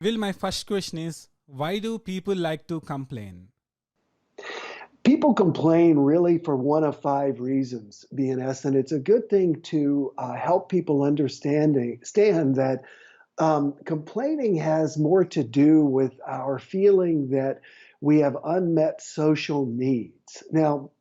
Will, my first question is, why do people like to complain? People complain really for one of five reasons, BNS, and it's a good thing to help people understand that complaining has more to do with our feeling that we have unmet social needs. Now,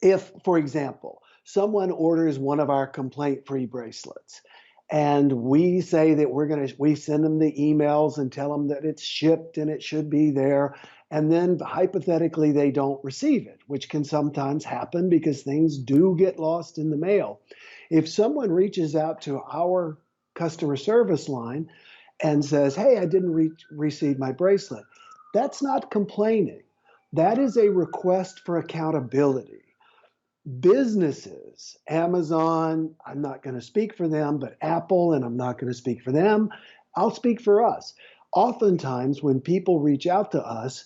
if, for example, someone orders one of our complaint-free bracelets, and we say that we send them the emails and tell them that it's shipped and it should be there, and then hypothetically they don't receive it, which can sometimes happen because things do get lost in the mail. If someone reaches out to our customer service line and says, "Hey, I didn't receive my bracelet," that's not complaining. That is a request for accountability. Businesses, Amazon, I'm not going to speak for them, but Apple, and I'm not going to speak for them, I'll speak for us. Oftentimes, when people reach out to us,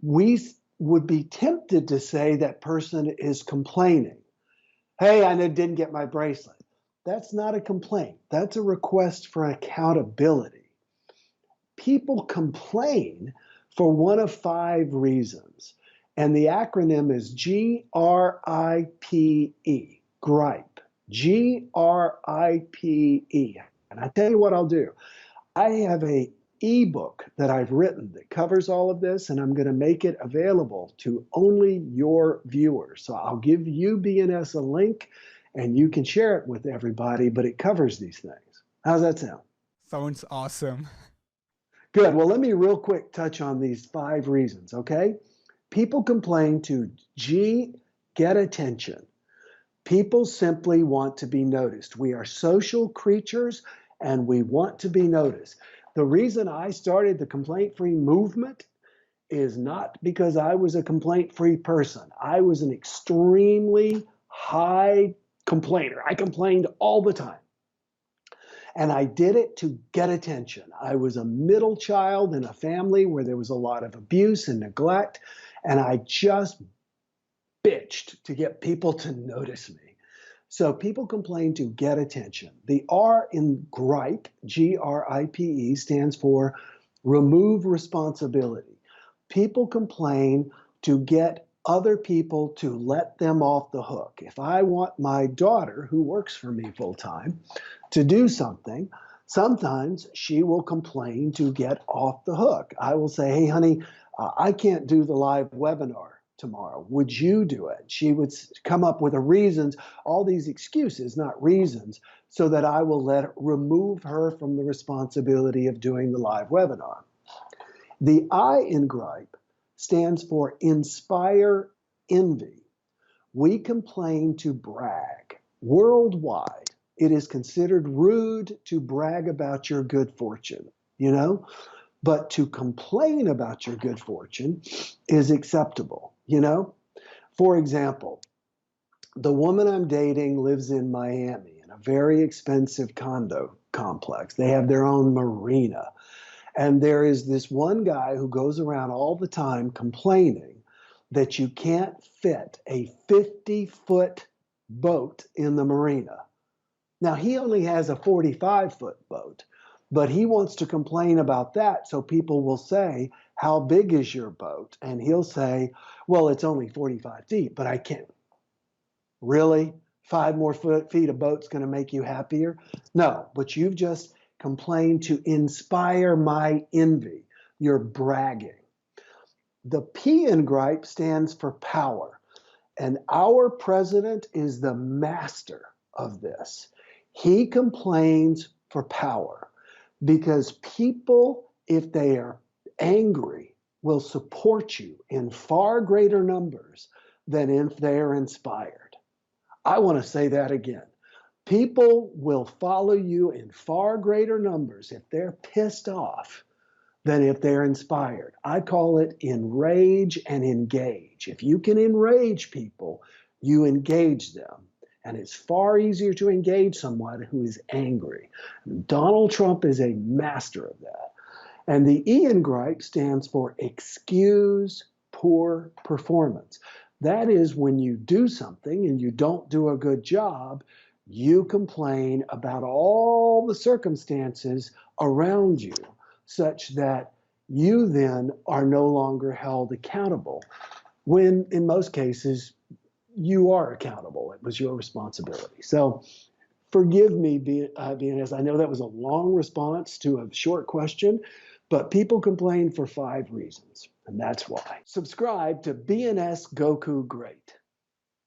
we would be tempted to say that person is complaining. Hey, I didn't get my bracelet. That's not a complaint. That's a request for accountability. People complain for one of five reasons. And the acronym is GRIPE, gripe, GRIPE. And I tell you what I'll do. I have a ebook that I've written that covers all of this, and I'm going to make it available to only your viewers. So I'll give you, BNS, a link, and you can share it with everybody, but it covers these things. How's that sound? Sounds awesome. Good. Well, let me real quick touch on these five reasons, okay? People complain to get attention. People simply want to be noticed. We are social creatures and we want to be noticed. The reason I started the complaint free movement is not because I was a complaint free person. I was an extremely high complainer. I complained all the time. And I did it to get attention. I was a middle child in a family where there was a lot of abuse and neglect. And I just bitched to get people to notice me. So people complain to get attention. The R in gripe, GRIPE, stands for remove responsibility. People complain to get other people to let them off the hook. If I want my daughter, who works for me full time, to do something, sometimes she will complain to get off the hook. I will say, "Hey, honey, I can't do the live webinar tomorrow. Would you do it?" She would come up with the reasons, all these excuses, not reasons, so that I will remove her from the responsibility of doing the live webinar. The I in gripe stands for inspire envy. We complain to brag. Worldwide, it is considered rude to brag about your good fortune, you know? But to complain about your good fortune is acceptable, you know? For example, the woman I'm dating lives in Miami in a very expensive condo complex. They have their own marina. And there is this one guy who goes around all the time complaining that you can't fit a 50-foot boat in the marina. Now, he only has a 45-foot boat, but he wants to complain about that. So people will say, "How big is your boat?" And he'll say, "Well, it's only 45 feet, but I can't." Really? Five more feet of boat's going to make you happier? No, but you've just complained to inspire my envy. You're bragging. The P in gripe stands for power. And our president is the master of this. He complains for power because people, if they are angry, will support you in far greater numbers than if they're inspired. I want to say that again. People will follow you in far greater numbers if they're pissed off than if they're inspired. I call it enrage and engage. If you can enrage people, you engage them. And it's far easier to engage someone who is angry. Donald Trump is a master of that. And the E in gripe stands for excuse poor performance. That is when you do something and you don't do a good job, you complain about all the circumstances around you. such that you then are no longer held accountable, when in most cases you are accountable. It was your responsibility. So forgive me, BNS. I know that was a long response to a short question, but people complain for 5 reasons, and that's why. Subscribe to BNS Goku Great.